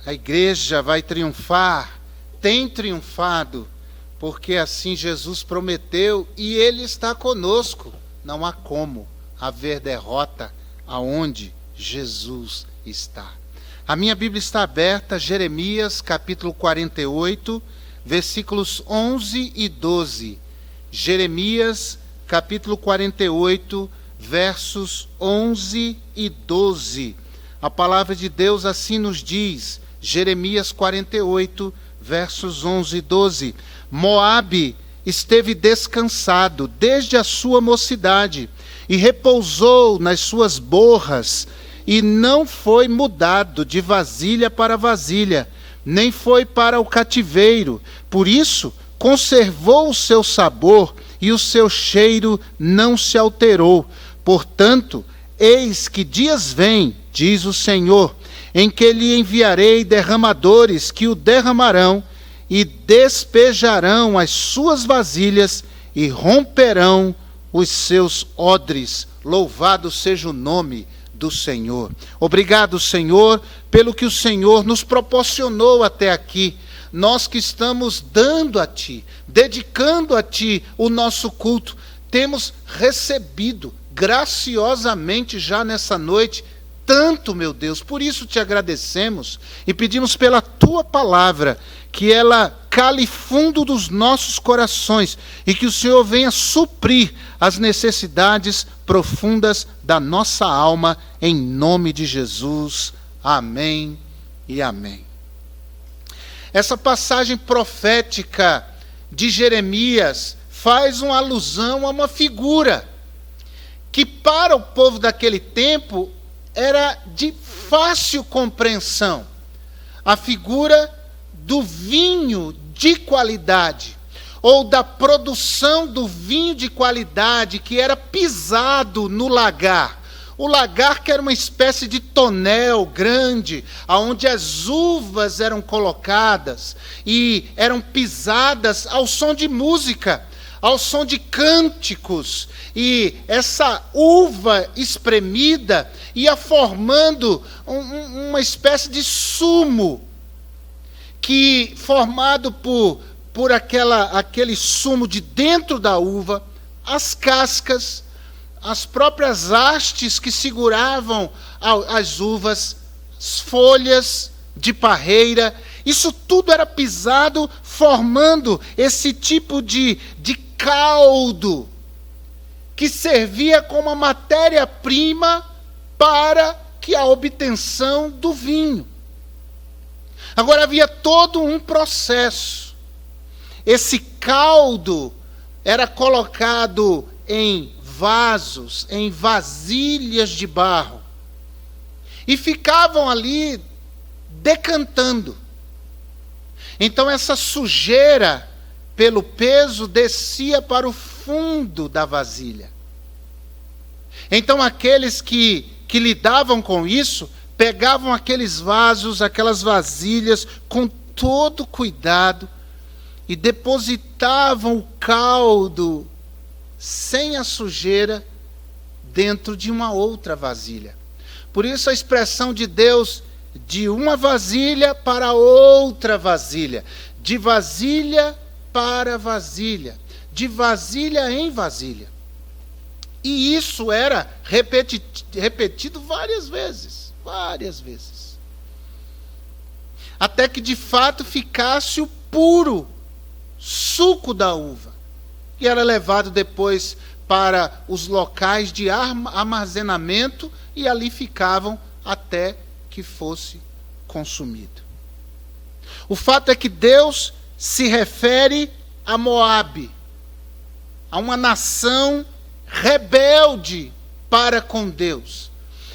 A igreja vai triunfar, tem triunfado, porque assim Jesus prometeu e Ele está conosco. Não há como haver derrota aonde Jesus está. A minha Bíblia está aberta, Jeremias capítulo 48, versículos 11 e 12. Jeremias capítulo 48, versos 11 e 12. A palavra de Deus assim nos diz, Jeremias 48, versos 11 e 12. Moabe esteve descansado desde a sua mocidade e repousou nas suas borras e não foi mudado de vasilha para vasilha, nem foi para o cativeiro. Por isso, conservou o seu sabor e o seu cheiro não se alterou. Portanto, eis que dias vêm, diz o Senhor, em que lhe enviarei derramadores que o derramarão e despejarão as suas vasilhas e romperão os seus odres. Louvado seja o nome do Senhor. Obrigado, Senhor, pelo que o Senhor nos proporcionou até aqui. Nós que estamos dando a Ti, dedicando a Ti o nosso culto, temos recebido graciosamente já nessa noite tanto, meu Deus. Por isso te agradecemos e pedimos pela Tua palavra que ela cale fundo dos nossos corações e que o Senhor venha suprir as necessidades profundas da nossa alma, em nome de Jesus. Amém e amém. Essa passagem profética de Jeremias faz uma alusão a uma figura que para o povo daquele tempo era de fácil compreensão. A figura do vinho de qualidade, ou da produção do vinho de qualidade que era pisado no lagar. O lagar, que era uma espécie de tonel grande, onde as uvas eram colocadas e eram pisadas ao som de música, ao som de cânticos, e essa uva espremida ia formando uma espécie de sumo, que formado por aquele sumo de dentro da uva, as cascas, as próprias hastes que seguravam as uvas, as folhas de parreira, isso tudo era pisado, formando esse tipo de caldo, que servia como a matéria-prima para que a obtenção do vinho. Agora havia todo um processo. Esse caldo era colocado em vasos, em vasilhas de barro, e ficavam ali decantando. Então essa sujeira, pelo peso, descia para o fundo da vasilha. Então aqueles que lidavam com isso, pegavam aqueles vasos, aquelas vasilhas, com todo cuidado, e depositavam o caldo, sem a sujeira, dentro de uma outra vasilha. Por isso a expressão de Deus, de uma vasilha para outra vasilha, de vasilha para vasilha, de vasilha em vasilha. E isso era repetido várias vezes, até que de fato ficasse o puro suco da uva, que era levado depois para os locais de armazenamento e ali ficavam até que fosse consumido. O fato é que Deus se refere a Moabe, a uma nação rebelde para com Deus.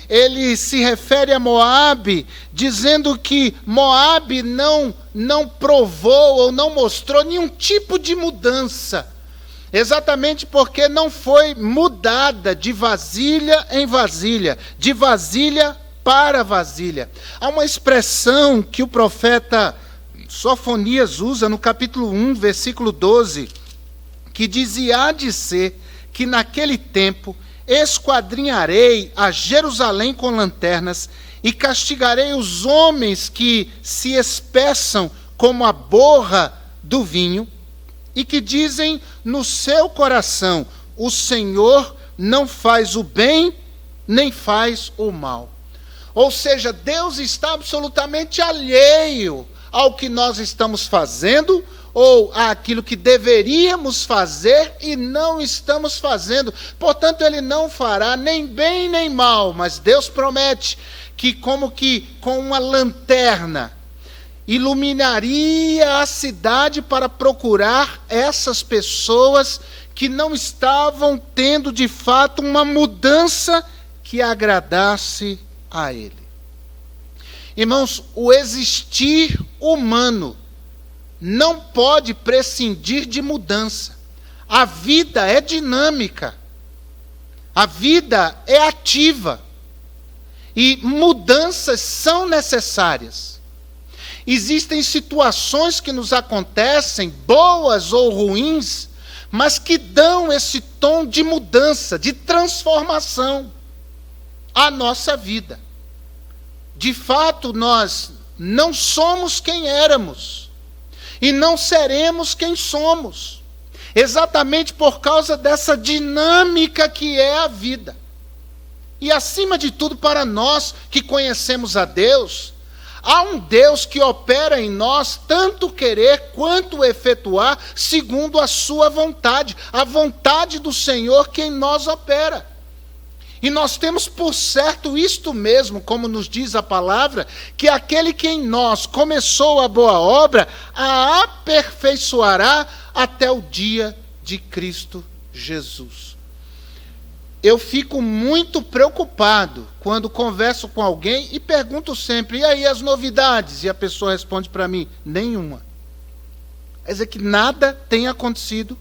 Ele se refere a Moabe, dizendo que Moabe não provou ou não mostrou nenhum tipo de mudança, exatamente porque não foi mudada de vasilha em vasilha, de vasilha para vasilha. Há uma expressão que o profeta Sofonias usa no capítulo 1, versículo 12, que diz: e há de ser que naquele tempo esquadrinharei a Jerusalém com lanternas e castigarei os homens que se espessam como a borra do vinho, e que dizem no seu coração: o Senhor não faz o bem, nem faz o mal. Ou seja, Deus está absolutamente alheio ao que nós estamos fazendo, ou àquilo que deveríamos fazer e não estamos fazendo. Portanto, Ele não fará nem bem nem mal, mas Deus promete que, como que com uma lanterna, iluminaria a cidade para procurar essas pessoas que não estavam tendo de fato uma mudança que agradasse a Ele. Irmãos, o existir humano não pode prescindir de mudança. A vida é dinâmica, a vida é ativa, e mudanças são necessárias. Existem situações que nos acontecem, boas ou ruins, mas que dão esse tom de mudança, de transformação à nossa vida. De fato, nós não somos quem éramos e não seremos quem somos, exatamente por causa dessa dinâmica que é a vida. E acima de tudo, para nós que conhecemos a Deus, há um Deus que opera em nós tanto querer quanto efetuar segundo a sua vontade, a vontade do Senhor que em nós opera. E nós temos por certo isto mesmo, como nos diz a palavra, que aquele que em nós começou a boa obra, a aperfeiçoará até o dia de Cristo Jesus. Eu fico muito preocupado quando converso com alguém e pergunto sempre: e aí as novidades? E a pessoa responde para mim: nenhuma. Quer dizer que nada tem acontecido,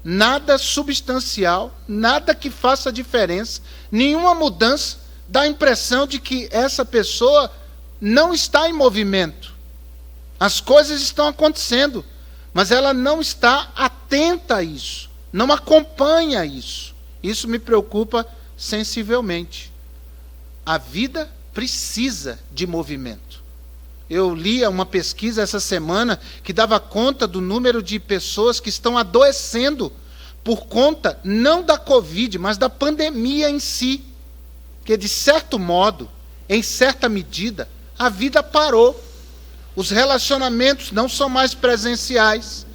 nada substancial, nada que faça diferença, nenhuma mudança. Dá a impressão de que essa pessoa não está em movimento. As coisas estão acontecendo, mas ela não está atenta a isso, não acompanha isso. Isso me preocupa sensivelmente. A vida precisa de movimento. Eu li uma pesquisa essa semana que dava conta do número de pessoas que estão adoecendo por conta não da Covid, mas da pandemia em si. Que, de certo modo, em certa medida, a vida parou. Os relacionamentos não são mais presenciais.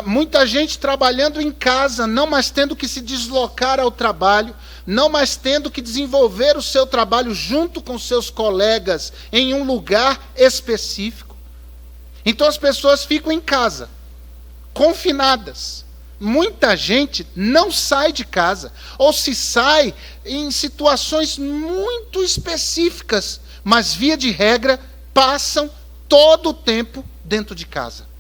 Muita gente trabalhando em casa, não mais tendo que se deslocar ao trabalho, não mais tendo que desenvolver o seu trabalho junto com seus colegas em um lugar específico. Então as pessoas ficam em casa, confinadas. Muita gente não sai de casa, ou se sai em situações muito específicas, mas via de regra passam todo o tempo dentro de casa.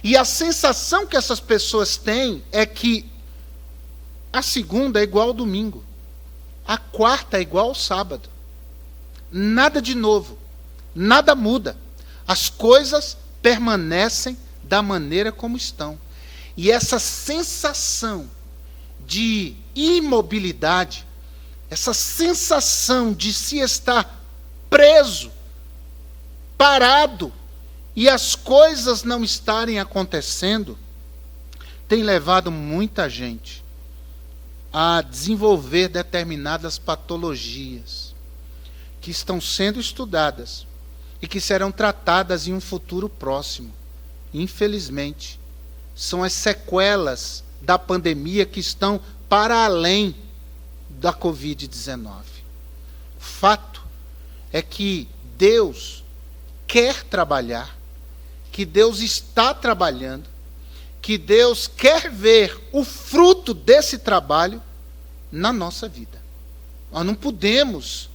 E a sensação que essas pessoas têm é que a segunda é igual ao domingo, a quarta é igual ao sábado. Nada de novo, nada muda. As coisas permanecem da maneira como estão. E essa sensação de imobilidade, essa sensação de se estar preso, parado, e as coisas não estarem acontecendo, tem levado muita gente a desenvolver determinadas patologias que estão sendo estudadas e que serão tratadas em um futuro próximo. Infelizmente, são as sequelas da pandemia que estão para além da Covid-19. O fato é que Deus quer trabalhar, que Deus está trabalhando, que Deus quer ver o fruto desse trabalho na nossa vida. Nós não podemos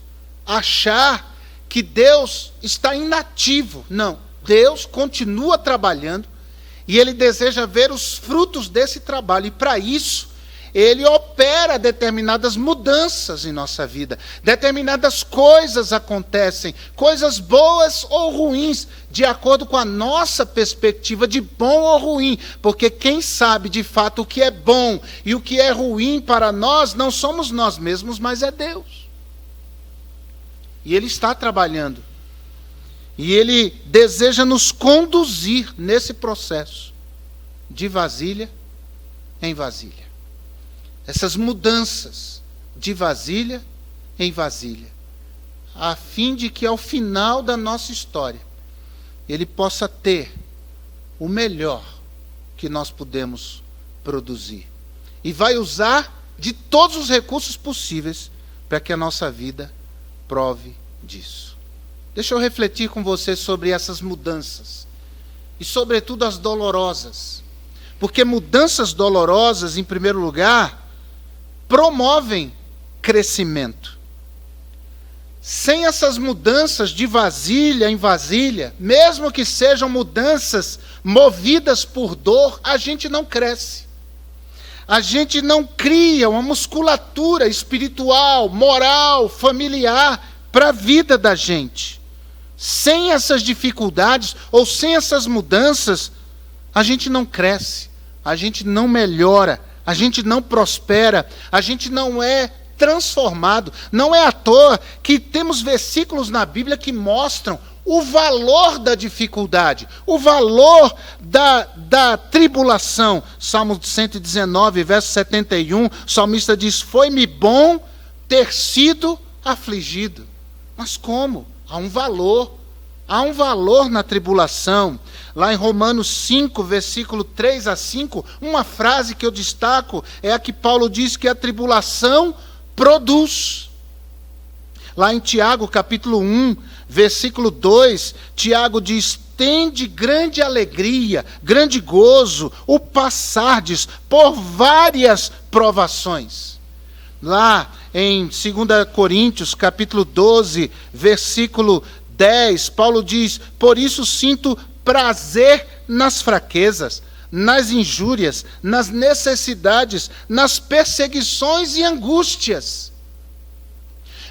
achar que Deus está inativo. Não, Deus continua trabalhando e Ele deseja ver os frutos desse trabalho. E para isso, Ele opera determinadas mudanças em nossa vida. Determinadas coisas acontecem, coisas boas ou ruins, de acordo com a nossa perspectiva de bom ou ruim. Porque quem sabe de fato o que é bom e o que é ruim para nós, não somos nós mesmos, mas é Deus. E Ele está trabalhando. E Ele deseja nos conduzir nesse processo de vasilha em vasilha. Essas mudanças de vasilha em vasilha, a fim de que ao final da nossa história Ele possa ter o melhor que nós podemos produzir. E vai usar de todos os recursos possíveis para que a nossa vida prove disso. Deixa eu refletir com você sobre essas mudanças. E sobretudo as dolorosas. Porque mudanças dolorosas, em primeiro lugar, promovem crescimento. Sem essas mudanças de vasilha em vasilha, mesmo que sejam mudanças movidas por dor, a gente não cresce. A gente não cria uma musculatura espiritual, moral, familiar para a vida da gente. Sem essas dificuldades ou sem essas mudanças, a gente não cresce, a gente não melhora, a gente não prospera, a gente não é transformado. Não é à toa que temos versículos na Bíblia que mostram o valor da dificuldade, o valor da tribulação. Salmo 119, verso 71, o salmista diz: foi-me bom ter sido afligido. Mas como? Há um valor na tribulação. Lá em Romanos 5, versículo 3 a 5, uma frase que eu destaco é a que Paulo diz que a tribulação produz. Lá em Tiago, capítulo 1, versículo 2, Tiago diz: tende grande alegria, grande gozo, o passardes por várias provações. Lá em 2 Coríntios, capítulo 12, versículo 10, Paulo diz: por isso sinto prazer nas fraquezas, nas injúrias, nas necessidades, nas perseguições e angústias.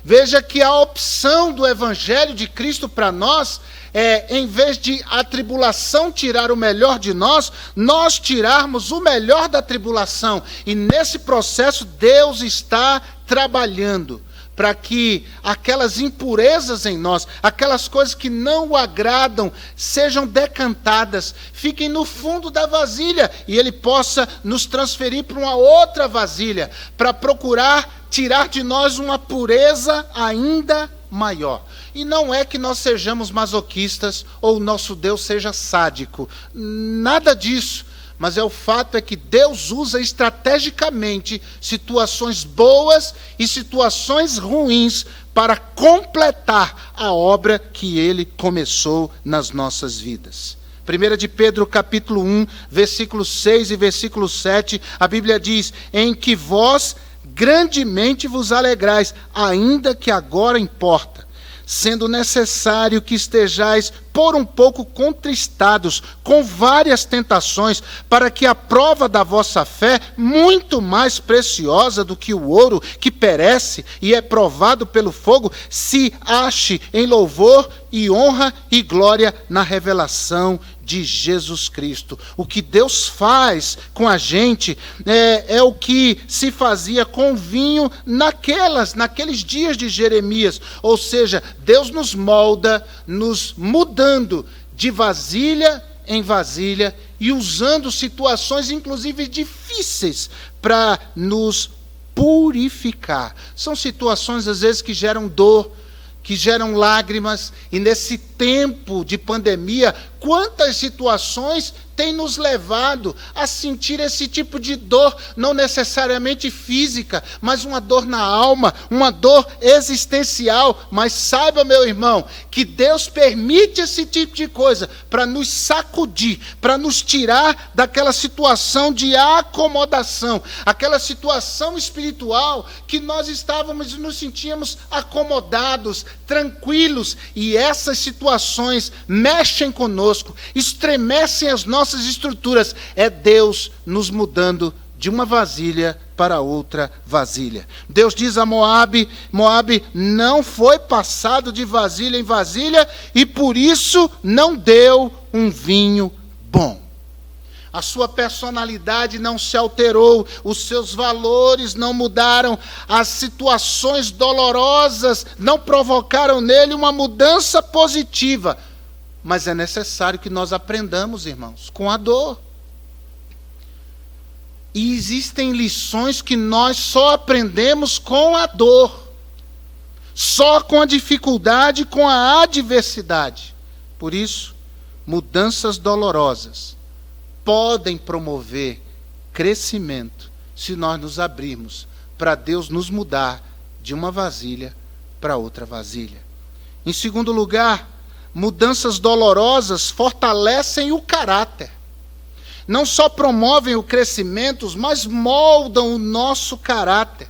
Veja que a opção do Evangelho de Cristo para nós é, em vez de a tribulação tirar o melhor de nós, nós tirarmos o melhor da tribulação. E nesse processo Deus está trabalhando para que aquelas impurezas em nós, aquelas coisas que não o agradam, sejam decantadas, fiquem no fundo da vasilha e Ele possa nos transferir para uma outra vasilha, para procurar tirar de nós uma pureza ainda maior. E não é que nós sejamos masoquistas ou o nosso Deus seja sádico, nada disso. Mas o fato é que Deus usa estrategicamente situações boas e situações ruins para completar a obra que Ele começou nas nossas vidas. 1 de Pedro capítulo 1, versículo 6 e versículo 7, a Bíblia diz: em que vós grandemente vos alegrais, ainda que agora importa, sendo necessário que estejais por um pouco contristados, com várias tentações, para que a prova da vossa fé, muito mais preciosa do que o ouro, que perece e é provado pelo fogo, se ache em louvor e honra e glória na revelação de Jesus Cristo. O que Deus faz com a gente é o que se fazia com vinho naqueles dias de Jeremias. Ou seja, Deus nos molda, nos mudando de vasilha em vasilha e usando situações inclusive difíceis para nos purificar. São situações às vezes que geram dor, que geram lágrimas, e nesse tempo de pandemia, quantas situações têm nos levado a sentir esse tipo de dor, não necessariamente física, mas uma dor na alma, uma dor existencial. Mas saiba, meu irmão, que Deus permite esse tipo de coisa para nos sacudir, para nos tirar daquela situação de acomodação, aquela situação espiritual que nós estávamos e nos sentíamos acomodados, tranquilos, e essas situações mexem conosco, estremecem as nossas estruturas. É Deus nos mudando de uma vasilha para outra vasilha. Deus diz a Moabe não foi passado de vasilha em vasilha e por isso não deu um vinho bom. a sua personalidade não se alterou, os seus valores não mudaram, as situações dolorosas não provocaram nele uma mudança positiva. Mas é necessário que nós aprendamos, irmãos, com a dor. E existem lições que nós só aprendemos com a dor, só com a dificuldade, com a adversidade. Por isso, mudanças dolorosas podem promover crescimento se nós nos abrirmos para Deus nos mudar de uma vasilha para outra vasilha. Em segundo lugar, mudanças dolorosas fortalecem o caráter. Não só promovem o crescimento, mas moldam o nosso caráter.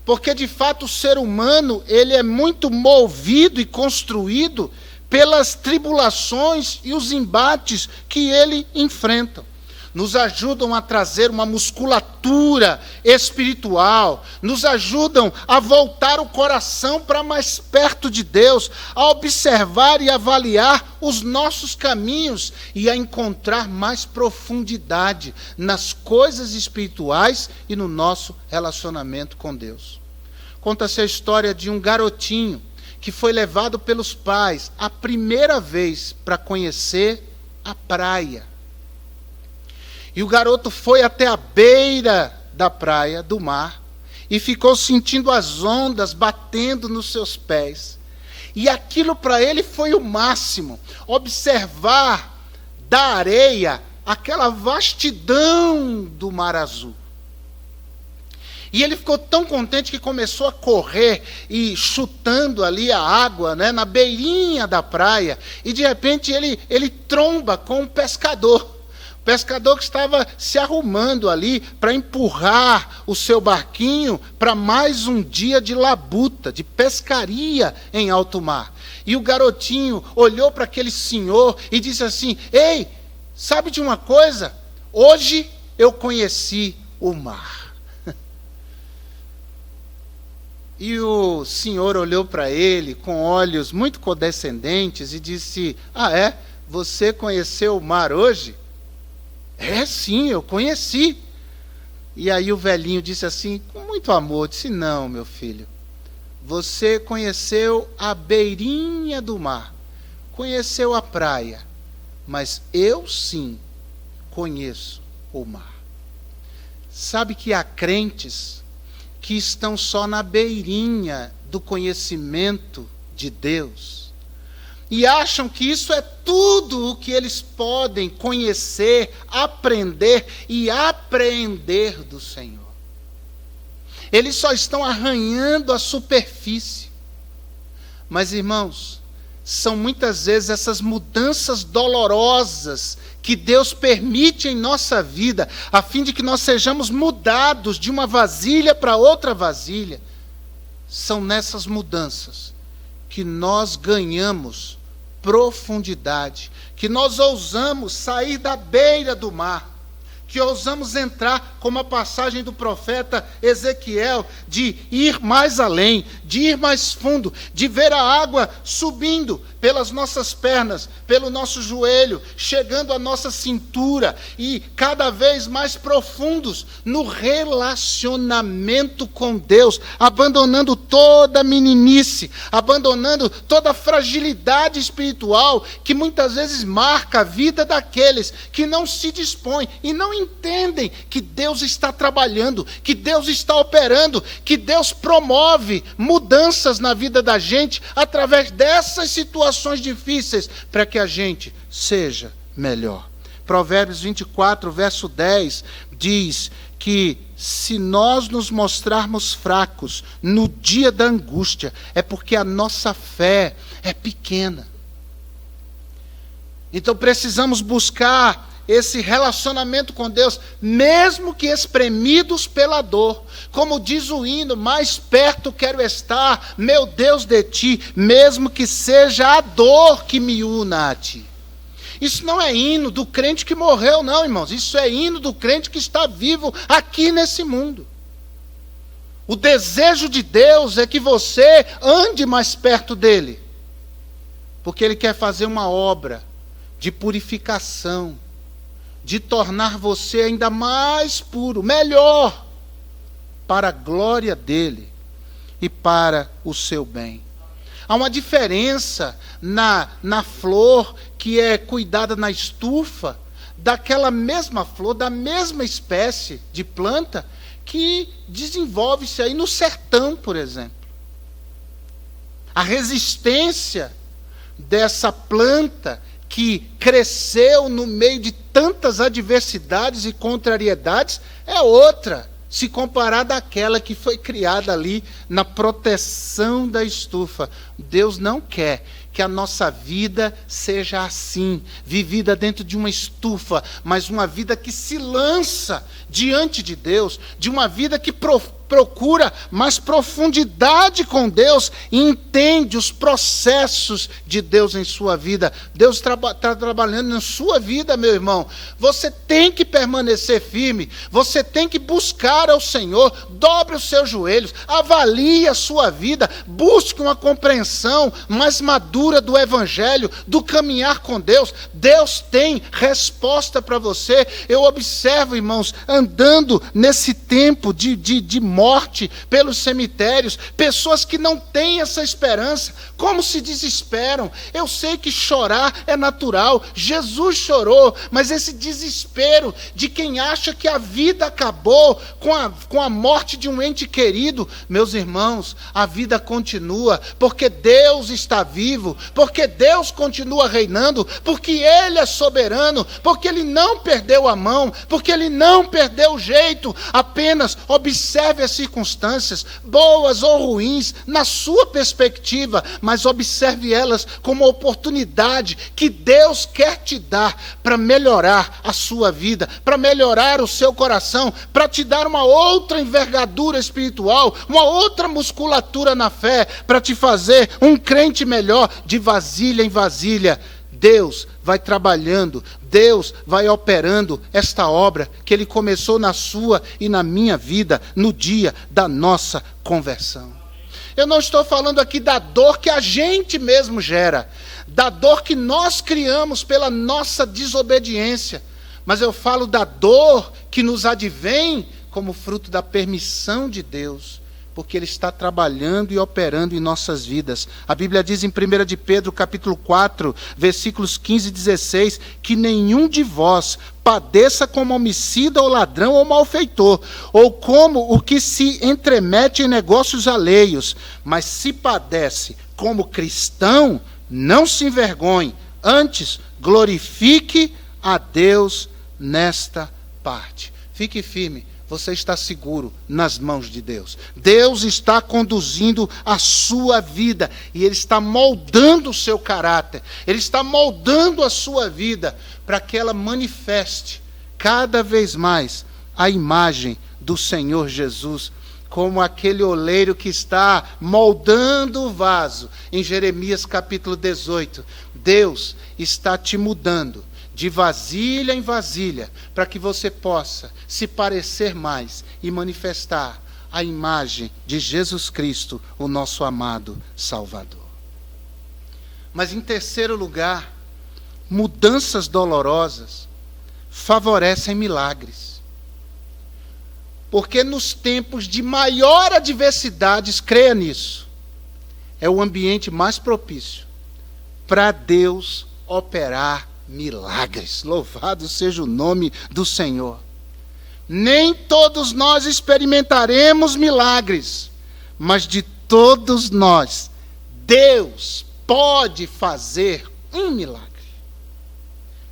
Porque, de fato, o ser humano ele é muito movido e construído pelas tribulações e os embates que ele enfrenta. Nos ajudam a trazer uma musculatura espiritual, nos ajudam a voltar o coração para mais perto de Deus, a observar e avaliar os nossos caminhos e a encontrar mais profundidade nas coisas espirituais e no nosso relacionamento com Deus. Conta-se a história de um garotinho que foi levado pelos pais a primeira vez para conhecer a praia. E o garoto foi até a beira da praia, do mar, e ficou sentindo as ondas batendo nos seus pés. E aquilo para ele foi o máximo, observar da areia aquela vastidão do mar azul. E ele ficou tão contente que começou a correr e chutando ali a água, né, na beirinha da praia. E de repente ele tromba com um pescador. O pescador que estava se arrumando ali para empurrar o seu barquinho para mais um dia de labuta, de pescaria em alto mar. E o garotinho olhou para aquele senhor e disse assim: ei, sabe de uma coisa? Hoje eu conheci o mar. E o senhor olhou para ele com olhos muito condescendentes e disse: ah, é? Você conheceu o mar hoje? É, sim, eu conheci. E aí o velhinho disse assim, com muito amor, disse: não, meu filho, você conheceu a beirinha do mar, conheceu a praia, mas eu sim conheço o mar. Sabe que há crentes que estão só na beirinha do conhecimento de Deus e acham que isso é tudo o que eles podem conhecer, aprender e apreender do Senhor. Eles só estão arranhando a superfície. Mas, irmãos, são muitas vezes essas mudanças dolorosas que Deus permite em nossa vida, a fim de que nós sejamos mudados de uma vasilha para outra vasilha. São nessas mudanças que nós ganhamos profundidade, que nós ousamos sair da beira do mar, que ousamos entrar, como a passagem do profeta Ezequiel, de ir mais além, de ir mais fundo, de ver a água subindo pelas nossas pernas, pelo nosso joelho, chegando à nossa cintura e cada vez mais profundos no relacionamento com Deus, abandonando toda a meninice, abandonando toda a fragilidade espiritual que muitas vezes marca a vida daqueles que não se dispõem e não entendem que Deus está trabalhando, que Deus está operando, que Deus promove mudanças na vida da gente através dessas situações difíceis para que a gente seja melhor. Provérbios 24, verso 10 diz que se nós nos mostrarmos fracos no dia da angústia, é porque a nossa fé é pequena. Então precisamos buscar esse relacionamento com Deus, mesmo que espremidos pela dor. Como diz o hino, mais perto quero estar, meu Deus, de ti, mesmo que seja a dor que me una a ti. Isso não é hino do crente que morreu, não, irmãos. Isso é hino do crente que está vivo aqui nesse mundo. O desejo de Deus é que você ande mais perto dele, porque ele quer fazer uma obra de purificação, de tornar você ainda mais puro, melhor, para a glória dele e para o seu bem. Há uma diferença na flor que é cuidada na estufa, daquela mesma flor, da mesma espécie de planta, que desenvolve-se aí no sertão, por exemplo. A resistência dessa planta que cresceu no meio de tantas adversidades e contrariedades é outra, se comparar daquela que foi criada ali na proteção da estufa. Deus não quer que a nossa vida seja assim, vivida dentro de uma estufa, mas uma vida que se lança diante de Deus, de uma vida que procura mais profundidade com Deus e entende os processos de Deus em sua vida. Deus está trabalhando na sua vida, meu irmão. Você tem que permanecer firme, você tem que buscar ao Senhor, dobre os seus joelhos, avalie a sua vida, busque uma compreensão mais madura do Evangelho, do caminhar com Deus. Deus tem resposta para você. Eu observo, irmãos, andando nesse tempo de morte pelos cemitérios, pessoas que não têm essa esperança, como se desesperam. Eu sei que chorar é natural, Jesus chorou, mas esse desespero de quem acha que a vida acabou com a morte de um ente querido, meus irmãos, a vida continua, porque Deus está vivo, porque Deus continua reinando, porque Ele é soberano, porque Ele não perdeu a mão, porque Ele não perdeu o jeito. Apenas observe as circunstâncias, boas ou ruins, na sua perspectiva, mas observe elas como oportunidade que Deus quer te dar para melhorar a sua vida, para melhorar o seu coração, para te dar uma outra envergadura espiritual, uma outra musculatura na fé, para te fazer um crente melhor, de vasilha em vasilha. Deus vai trabalhando, Deus vai operando esta obra que Ele começou na sua e na minha vida, no dia da nossa conversão. Eu não estou falando aqui da dor que a gente mesmo gera, da dor que nós criamos pela nossa desobediência, mas eu falo da dor que nos advém como fruto da permissão de Deus, porque Ele está trabalhando e operando em nossas vidas. A Bíblia diz em 1 de Pedro, capítulo 4, versículos 15 e 16, que nenhum de vós padeça como homicida ou ladrão ou malfeitor, ou como o que se entremete em negócios alheios, mas se padece como cristão, não se envergonhe, antes glorifique a Deus nesta parte. Fique firme. Você está seguro nas mãos de Deus. Deus está conduzindo a sua vida e Ele está moldando o seu caráter. Ele está moldando a sua vida para que ela manifeste cada vez mais a imagem do Senhor Jesus, como aquele oleiro que está moldando o vaso. Em Jeremias capítulo 18, Deus está te mudando de vasilha em vasilha, para que você possa se parecer mais e manifestar a imagem de Jesus Cristo, o nosso amado Salvador. Mas em terceiro lugar, mudanças dolorosas favorecem milagres. Porque nos tempos de maior adversidades, creia nisso, é o ambiente mais propício para Deus operar milagres. Louvado seja o nome do Senhor. Nem todos nós experimentaremos milagres, mas de todos nós, Deus pode fazer um milagre.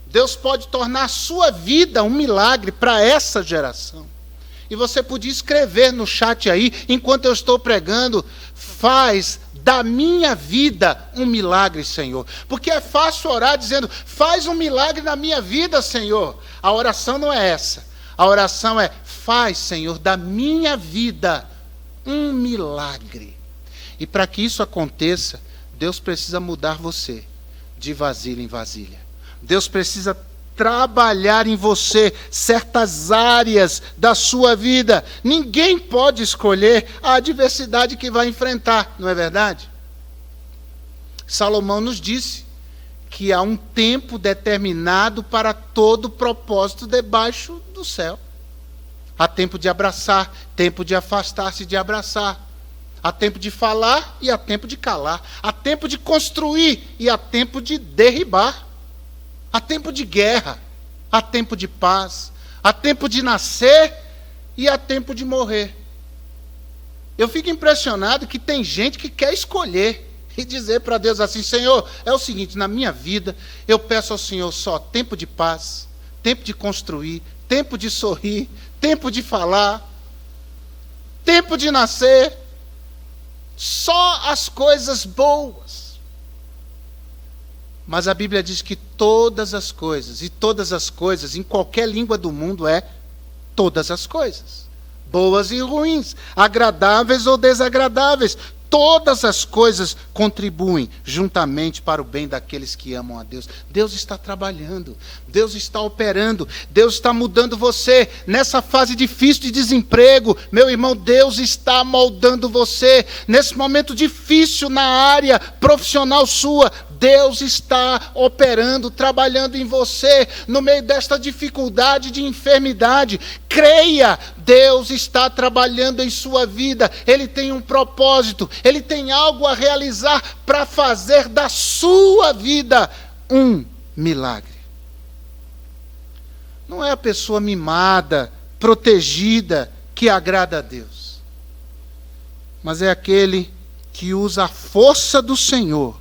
Deus pode tornar a sua vida um milagre para essa geração. E você podia escrever no chat aí, enquanto eu estou pregando, faz da minha vida um milagre, Senhor. Porque é fácil orar dizendo, faz um milagre na minha vida, Senhor. A oração não é essa. A oração é, faz, Senhor, da minha vida um milagre. E para que isso aconteça, Deus precisa mudar você de vasilha em vasilha. Deus precisa trabalhar em você certas áreas da sua vida. Ninguém pode escolher a adversidade que vai enfrentar, não é verdade? Salomão nos disse que há um tempo determinado para todo propósito debaixo do céu. Há tempo de abraçar, tempo de afastar-se de abraçar. Há tempo de falar e há tempo de calar. Há tempo de construir e há tempo de derribar. Há tempo de guerra, há tempo de paz. Há tempo de nascer e há tempo de morrer. Eu fico impressionado que tem gente que quer escolher e dizer para Deus assim: Senhor, é o seguinte, na minha vida eu peço ao Senhor só tempo de paz, tempo de construir, tempo de sorrir, tempo de falar, tempo de nascer, só as coisas boas. Mas a Bíblia diz que todas as coisas, e todas as coisas, em qualquer língua do mundo, é todas as coisas. Boas e ruins, agradáveis ou desagradáveis. Todas as coisas contribuem juntamente para o bem daqueles que amam a Deus. Deus está trabalhando, Deus está operando, Deus está mudando você. Nessa fase difícil de desemprego, meu irmão, Deus está moldando você. Nesse momento difícil na área profissional sua, Deus está operando, trabalhando em você, no meio desta dificuldade de enfermidade. Creia, Deus está trabalhando em sua vida. Ele tem um propósito, Ele tem algo a realizar para fazer da sua vida um milagre. Não é a pessoa mimada, protegida, que agrada a Deus, mas é aquele que usa a força do Senhor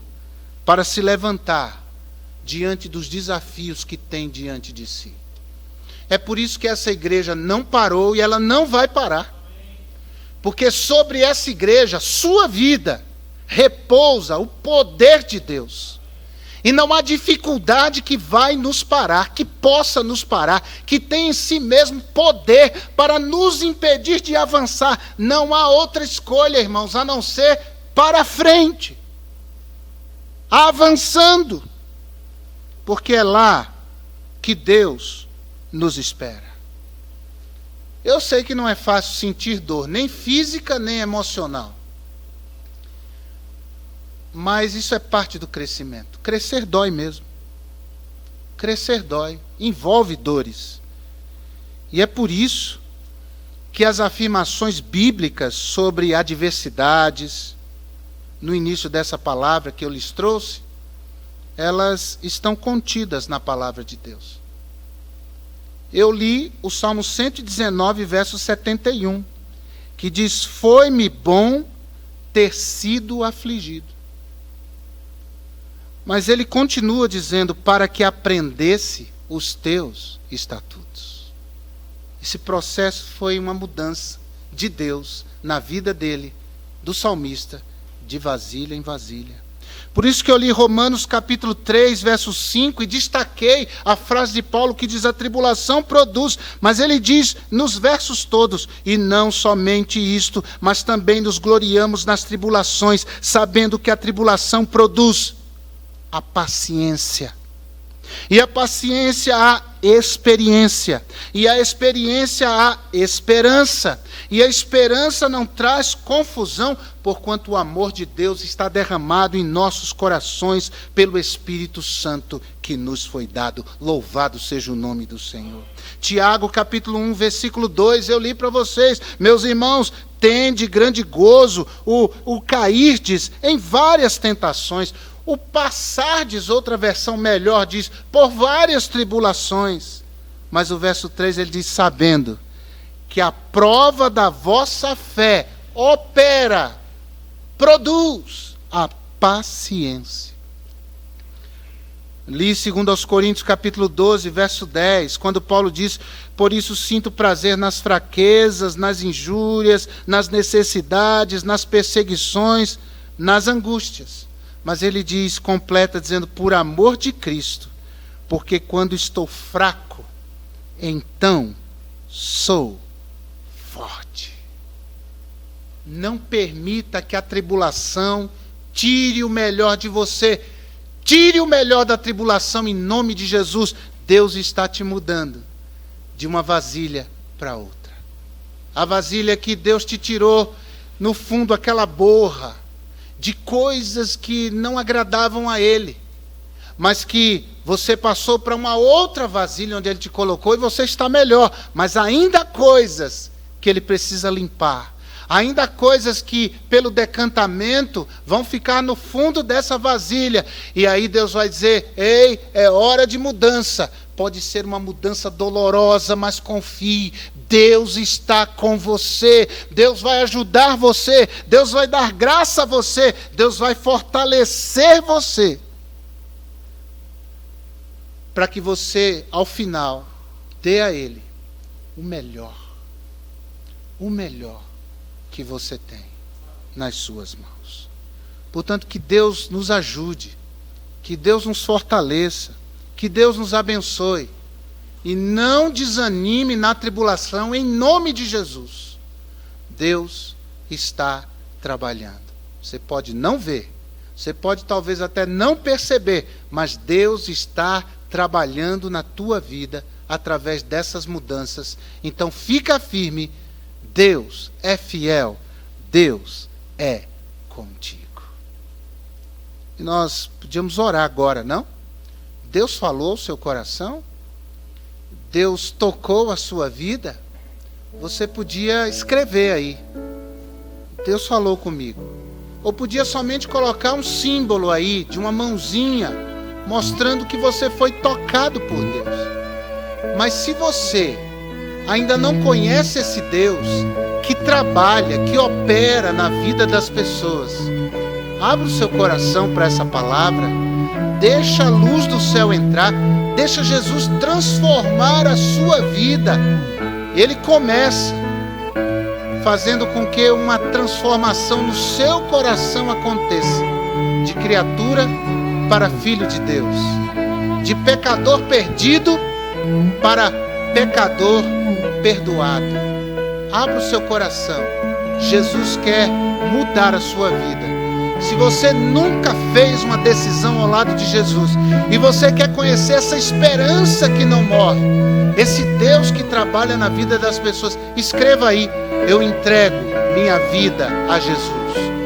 para se levantar diante dos desafios que tem diante de si. É por isso que essa igreja não parou e ela não vai parar. Porque sobre essa igreja, sua vida, repousa o poder de Deus. E não há dificuldade que vai nos parar, que possa nos parar, que tem em si mesmo poder para nos impedir de avançar. Não há outra escolha, irmãos, a não ser para frente. Avançando, porque é lá que Deus nos espera. Eu sei que não é fácil sentir dor, nem física, nem emocional. Mas isso é parte do crescimento. Crescer dói mesmo. Crescer dói, envolve dores. E é por isso que as afirmações bíblicas sobre adversidades, no início dessa palavra que eu lhes trouxe, elas estão contidas na palavra de Deus. Eu li o Salmo 119, verso 71, que diz: foi-me bom ter sido afligido. Mas ele continua dizendo: para que aprendesse os teus estatutos. Esse processo foi uma mudança de Deus na vida dele, do salmista, de vasilha em vasilha. Por isso que eu li Romanos capítulo 3, verso 5, e destaquei a frase de Paulo que diz: a tribulação produz, mas ele diz nos versos todos: e não somente isto, mas também nos gloriamos nas tribulações, sabendo que a tribulação produz a paciência. E a paciência a experiência, e a experiência a esperança, e a esperança não traz confusão, porquanto o amor de Deus está derramado em nossos corações pelo Espírito Santo que nos foi dado. Louvado seja o nome do Senhor. Tiago capítulo 1, versículo 2, eu li para vocês: meus irmãos, tende grande gozo o cairdes em várias tentações, o passardes, outra versão melhor diz, por várias tribulações. Mas o verso 3 ele diz: sabendo que a prova da vossa fé opera, produz a paciência. Li 2 Coríntios capítulo 12, verso 10, quando Paulo diz: por isso sinto prazer nas fraquezas, nas injúrias, nas necessidades, nas perseguições, nas angústias. Mas ele diz, completa, dizendo: por amor de Cristo, porque quando estou fraco, então sou forte. Não permita que a tribulação tire o melhor de você. Tire o melhor da tribulação em nome de Jesus. Deus está te mudando de uma vasilha para outra. A vasilha que Deus te tirou, no fundo, aquela borra de coisas que não agradavam a Ele. mas que você passou para uma outra vasilha onde Ele te colocou e você está melhor, mas ainda há coisas que Ele precisa limpar. Ainda há coisas que, pelo decantamento, vão ficar no fundo dessa vasilha. E aí Deus vai dizer: ei, é hora de mudança. Pode ser uma mudança dolorosa, mas confie. Deus está com você. Deus vai ajudar você. Deus vai dar graça a você. Deus vai fortalecer você. Para que você, ao final, dê a Ele o melhor. O melhor que você tem nas suas mãos. Portanto, que Deus nos ajude, que Deus nos fortaleça, que Deus nos abençoe e não desanime na tribulação em nome de Jesus. Deus está trabalhando. Você pode não ver, você pode talvez até não perceber, mas Deus está trabalhando na tua vida através dessas mudanças. Então fica firme. Deus é fiel, Deus é contigo. E nós podíamos orar agora, não? Deus falou ao seu coração? Deus tocou a sua vida? Você podia escrever aí: Deus falou comigo. Ou podia somente colocar um símbolo aí, de uma mãozinha, mostrando que você foi tocado por Deus. Mas se você ainda não conhece esse Deus que trabalha, que opera na vida das pessoas, abra o seu coração para essa palavra, deixa a luz do céu entrar, deixa Jesus transformar a sua vida. Ele começa fazendo com que uma transformação no seu coração aconteça, de criatura para filho de Deus, de pecador perdido para pecador perdoado. Abra o seu coração. Jesus quer mudar a sua vida. Se você nunca fez uma decisão ao lado de Jesus e você quer conhecer essa esperança que não morre, esse Deus que trabalha na vida das pessoas, escreva aí: eu entrego minha vida a Jesus.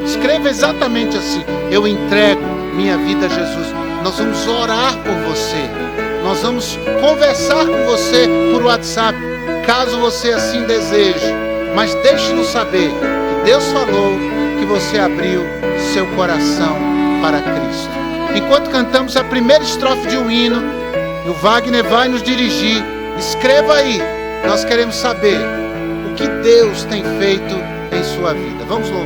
Escreva exatamente assim: eu entrego minha vida a Jesus. Nós vamos orar por você. Nós vamos conversar com você por WhatsApp, caso você assim deseje. Mas deixe-nos saber que Deus falou, que você abriu seu coração para Cristo. Enquanto cantamos a primeira estrofe de um hino, e o Wagner vai nos dirigir, escreva aí. Nós queremos saber o que Deus tem feito em sua vida. Vamos louvar.